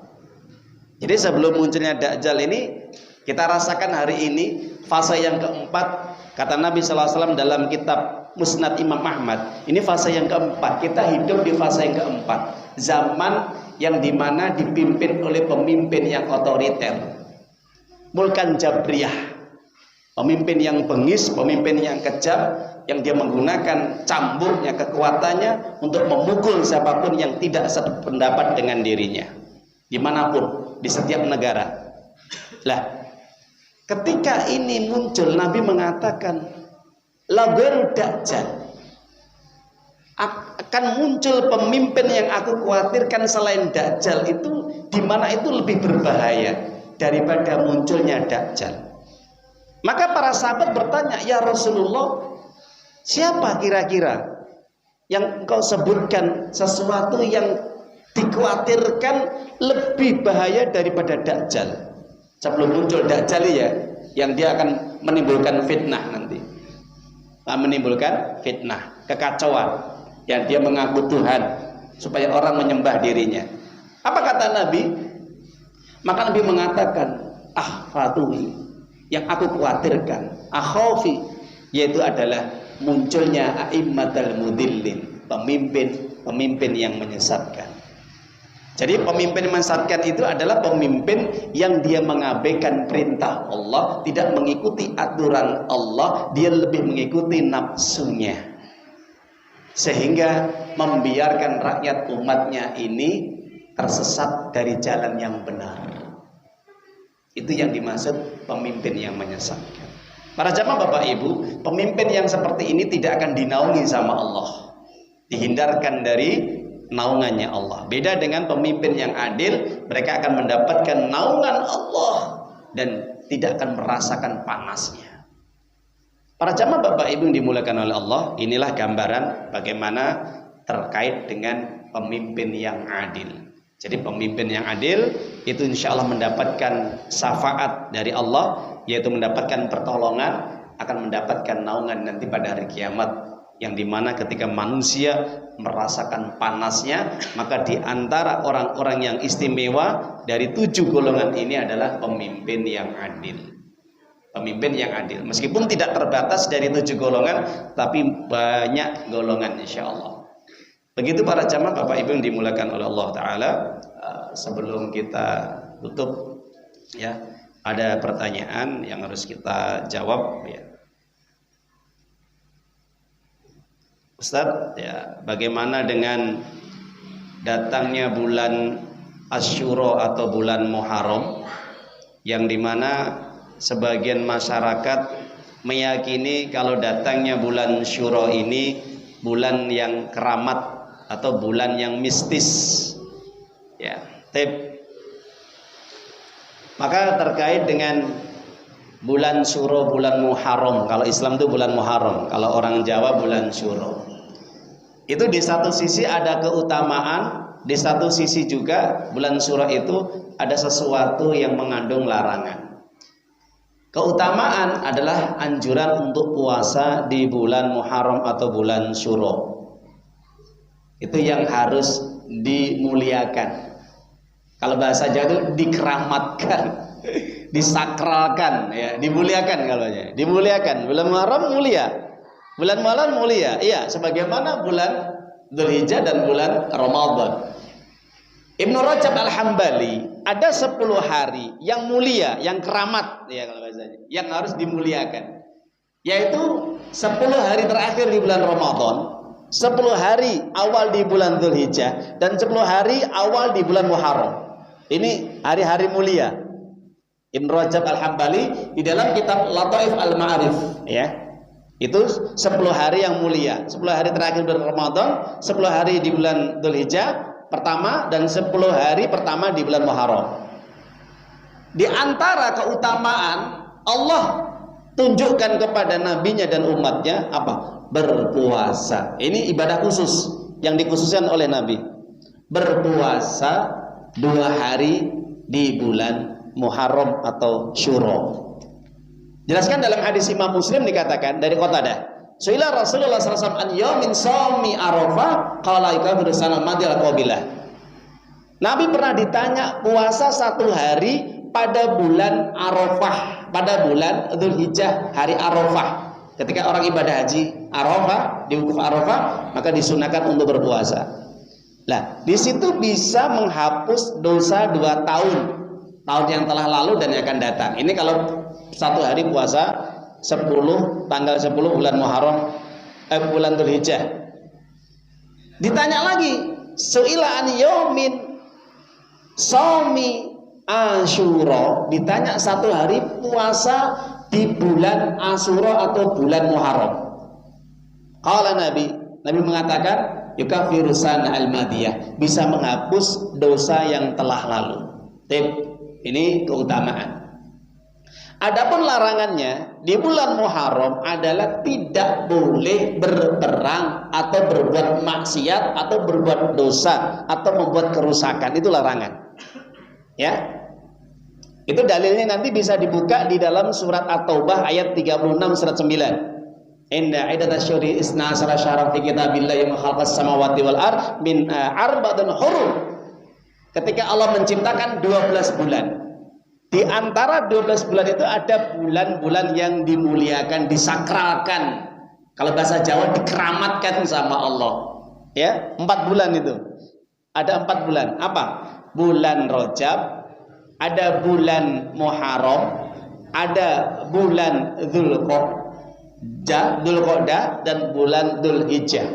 Jadi sebelum munculnya Dajjal ini, kita rasakan hari ini fase yang keempat. Kata Nabi SAW dalam kitab Musnad Imam Ahmad, ini fase yang keempat. Kita hidup di fase yang keempat, zaman yang dimana dipimpin oleh pemimpin yang otoriter, Mulkan Jabriyah, pemimpin yang bengis, pemimpin yang kejam, yang dia menggunakan cambuknya, kekuatannya untuk memukul siapapun yang tidak sependapat dengan dirinya, dimanapun, di setiap negara. Lah, ketika ini muncul, Nabi mengatakan, lageru Dajjal, akan muncul pemimpin yang aku khawatirkan selain Dajjal itu, dimana itu lebih berbahaya daripada munculnya Dajjal. Maka para sahabat bertanya, ya Rasulullah, siapa kira-kira yang engkau sebutkan sesuatu yang dikhawatirkan lebih bahaya daripada Dajjal? Sebelum muncul Dajjal ya, yang dia akan menimbulkan fitnah nanti, menimbulkan fitnah, kekacauan, yang dia mengaku Tuhan supaya orang menyembah dirinya. Apa kata Nabi? Maka Nabi mengatakan, ahfatuhi, yang aku khawatirkan, akhafi, yaitu adalah munculnya a'immatal mudillin, pemimpin yang menyesatkan. Jadi pemimpin yang menyesatkan itu adalah pemimpin yang dia mengabaikan perintah Allah, tidak mengikuti aturan Allah, dia lebih mengikuti nafsunya, sehingga membiarkan rakyat umatnya ini tersesat dari jalan yang benar. Itu yang dimaksud pemimpin yang menyesatkan. Para jamaah Bapak Ibu, pemimpin yang seperti ini tidak akan dinaungi sama Allah, dihindarkan dari naungannya Allah. Beda dengan pemimpin yang adil, mereka akan mendapatkan naungan Allah dan tidak akan merasakan panasnya. Para jamaah Bapak Ibu yang dimuliakan oleh Allah, inilah gambaran bagaimana terkait dengan pemimpin yang adil. Jadi pemimpin yang adil itu insya Allah mendapatkan syafaat dari Allah, yaitu mendapatkan pertolongan, akan mendapatkan naungan nanti pada hari kiamat, yang dimana ketika manusia merasakan panasnya, maka di antara orang-orang yang istimewa dari 7 golongan ini adalah pemimpin yang adil. Pemimpin yang adil, meskipun tidak terbatas dari 7 golongan, tapi banyak golongan insya Allah. Begitu para jamaah Bapak Ibu yang dimuliakan oleh Allah Ta'ala. Sebelum kita tutup, ya, ada pertanyaan yang harus kita jawab, ya. Ustadz, ya, bagaimana dengan datangnya bulan Asyura atau bulan Muharram, yang dimana sebagian masyarakat meyakini kalau datangnya bulan Syura ini bulan yang keramat atau bulan yang mistis, ya. Maka terkait dengan bulan Syura, bulan Muharram, kalau Islam itu bulan Muharram, kalau orang Jawa bulan Syura, itu di satu sisi ada keutamaan, di satu sisi juga bulan Syura itu ada sesuatu yang mengandung larangan. Keutamaan adalah anjuran untuk puasa di bulan Muharram atau bulan Syura. Itu yang harus dimuliakan. Kalau bahasa Jawa itu dikeramatkan, disakralkan, ya, dimuliakan kalaunya. Dimuliakan. Bulan Muharram mulia. Bulan Muharram mulia. Iya, sebagaimana bulan Dzulhijjah dan bulan Ramadan. Ibnu Rajab Al-Hambali, ada 10 hari yang mulia, yang keramat, ya kalau bahasanya, yang harus dimuliakan. Yaitu 10 hari terakhir di bulan Ramadan, 10 hari awal di bulan Dzulhijjah, dan 10 hari awal di bulan Muharram. Ini hari-hari mulia. Ibnu Rajab Al-Hambali di dalam kitab Lataif Al-Ma'arif, ya. Itu 10 hari yang mulia. 10 hari terakhir bulan Ramadan, 10 hari di bulan Dzulhijjah pertama, dan 10 hari pertama di bulan Muharram. Di antara keutamaan, Allah tunjukkan kepada nabinya dan umatnya apa? Berpuasa. Ini ibadah khusus yang dikhususkan oleh Nabi. Berpuasa 2 hari di bulan Muharram atau Syura. Jelaskan dalam hadis Imam Muslim dikatakan dari Qatadah, Su'ila Rasulullah SAW an yaumin shaumi Arafah qala ikabiru sanamati al-qabilah. Nabi pernah ditanya puasa 1 hari pada bulan Arafah, pada bulan Dzulhijjah, hari Arafah. Ketika orang ibadah haji Arafah, di wukuf Arafah, maka disunahkan untuk berpuasa. Nah, di situ bisa menghapus dosa 2 tahun yang telah lalu dan yang akan datang. Ini kalau 1 hari puasa 10, tanggal 10 bulan Muharram, bulan Dzulhijjah. Ditanya lagi, su'ila an yaumin shaumi Asyura, ditanya 1 hari puasa di bulan Asyura atau bulan Muharram. Qala Nabi mengatakan yukaffiru sana al-madiyah, bisa menghapus dosa yang telah lalu. Ini keutamaan. Adapun larangannya di bulan Muharram adalah tidak boleh berperang atau berbuat maksiat atau berbuat dosa atau membuat kerusakan. Itu larangan. Ya. Itu dalilnya nanti bisa dibuka di dalam surat At-Taubah ayat 36 surat 9. Inna idatasyuri isna asara syahran fi kitabillahi ma khalaqas samawati wal ard min arba'atin hurum. Ketika Allah menciptakan 12 bulan. Di antara 12 bulan itu ada bulan-bulan yang dimuliakan, disakralkan. Kalau bahasa Jawa dikeramatkan sama Allah. Ya, 4 bulan itu. Ada 4 bulan. Apa? Bulan Rajab, ada bulan Muharram, ada bulan Dzulqa'dah dan bulan Dzulhijjah.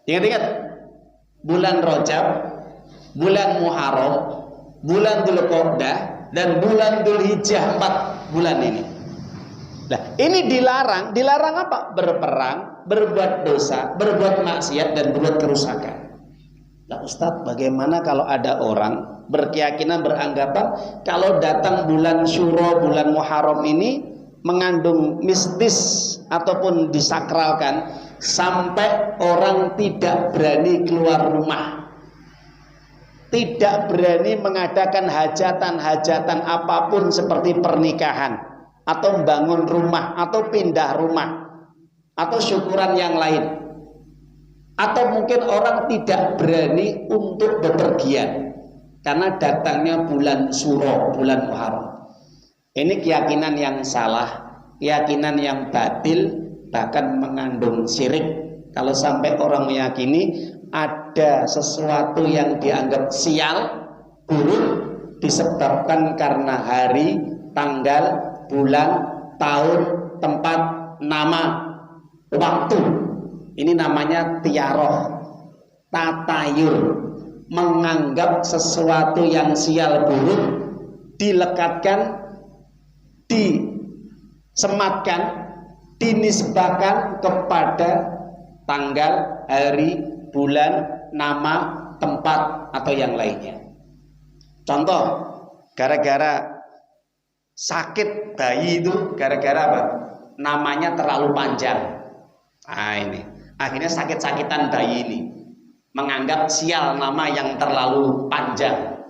Ingat-ingat. Bulan Rajab, bulan Muharram, bulan Dzulqa'dah dan bulan Dzulhijjah, 4 bulan ini. Nah, ini dilarang. Dilarang apa? Berperang, berbuat dosa, berbuat maksiat, dan berbuat kerusakan. Nah, Ustadz, bagaimana kalau ada orang berkeyakinan, beranggapan kalau datang bulan Syuro, bulan Muharram ini mengandung mistis ataupun disakralkan sampai orang tidak berani keluar rumah, tidak berani mengadakan hajatan-hajatan apapun seperti pernikahan atau membangun rumah atau pindah rumah atau syukuran yang lain, atau mungkin orang tidak berani untuk bepergian karena datangnya bulan Syuro, bulan Muharram. Ini keyakinan yang salah, keyakinan yang batil, bahkan mengandung syirik. Kalau sampai orang meyakini ada sesuatu yang dianggap sial, buruk, disebabkan karena hari, tanggal, bulan, tahun, tempat, nama, waktu. Ini namanya tiaroh, tatayur, menganggap sesuatu yang sial buruk, dilekatkan, disematkan, dinisbahkan kepada tanggal, hari, bulan, nama, tempat, atau yang lainnya. Contoh, gara-gara sakit bayi itu gara-gara apa? Namanya terlalu panjang. Nah ini, akhirnya sakit-sakitan bayi ini, menganggap sial nama yang terlalu panjang.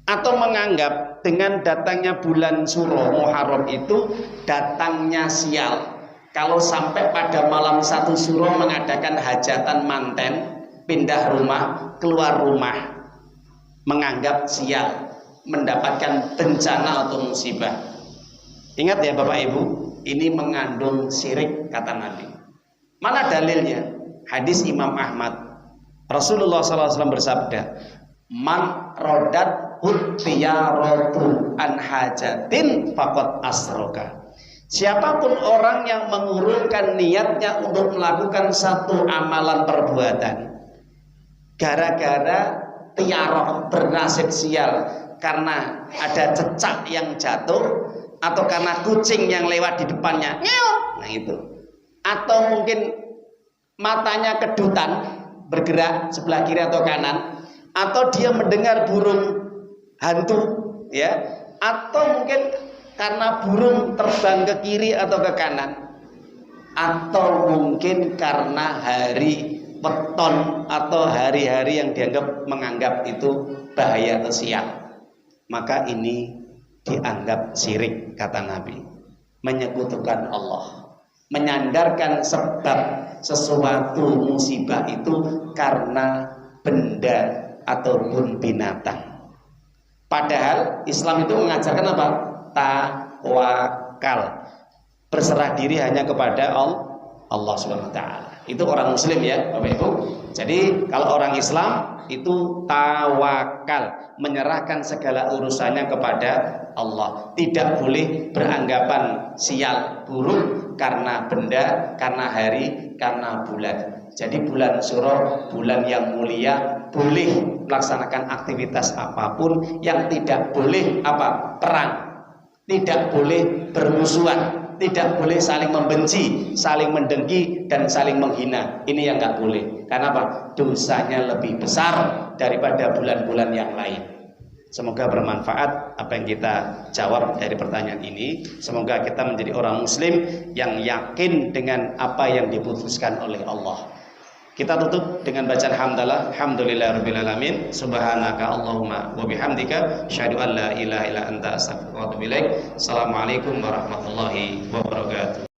Atau menganggap dengan datangnya bulan Syuro Muharram itu datangnya sial. Kalau sampai pada malam 1 Syuro mengadakan hajatan manten, pindah rumah, keluar rumah, menganggap sial, mendapatkan bencana atau musibah. Ingat ya Bapak Ibu, ini mengandung syirik kata Nabi. Mana dalilnya? Hadis Imam Ahmad. Rasulullah SAW bersabda, "Man rodat hutiyaratu an hajatin faqad asroka." Siapapun orang yang mengurungkan niatnya untuk melakukan satu amalan perbuatan gara-gara tiaroh, bernasib sial, karena ada cecak yang jatuh atau karena kucing yang lewat di depannya, nah itu, atau mungkin matanya kedutan bergerak sebelah kiri atau kanan, atau dia mendengar burung hantu, ya, atau mungkin karena burung terbang ke kiri atau ke kanan, atau mungkin karena hari weton atau hari-hari yang menganggap itu bahaya atau sial, maka ini dianggap syirik kata Nabi, menyekutukan Allah, menyandarkan sebab sesuatu musibah itu karena benda ataupun binatang. Padahal Islam itu mengajarkan apa? Tawakal, berserah diri hanya kepada Allah Subhanahu wa taala. Itu orang muslim ya Bapak Ibu. Jadi kalau orang Islam itu tawakal, menyerahkan segala urusannya kepada Allah. Tidak boleh beranggapan sial buruk karena benda, karena hari, karena bulan. Jadi bulan Syuro, bulan yang mulia, boleh melaksanakan aktivitas apapun. Yang tidak boleh apa? Perang. Tidak boleh bermusuhan, tidak boleh saling membenci, saling mendengki, dan saling menghina. Ini yang nggak boleh. Karena apa? Dosanya lebih besar daripada bulan-bulan yang lain. Semoga bermanfaat apa yang kita jawab dari pertanyaan ini. Semoga kita menjadi orang muslim yang yakin dengan apa yang diputuskan oleh Allah. Kita tutup dengan bacaan hamdalah, alhamdulillahirabbil alamin, subhanaka allahumma wa bihamdika, asyhadu an la ilaha illa anta, astaghfiruka wa atubu ilaik. Assalamualaikum warahmatullahi wabarakatuh.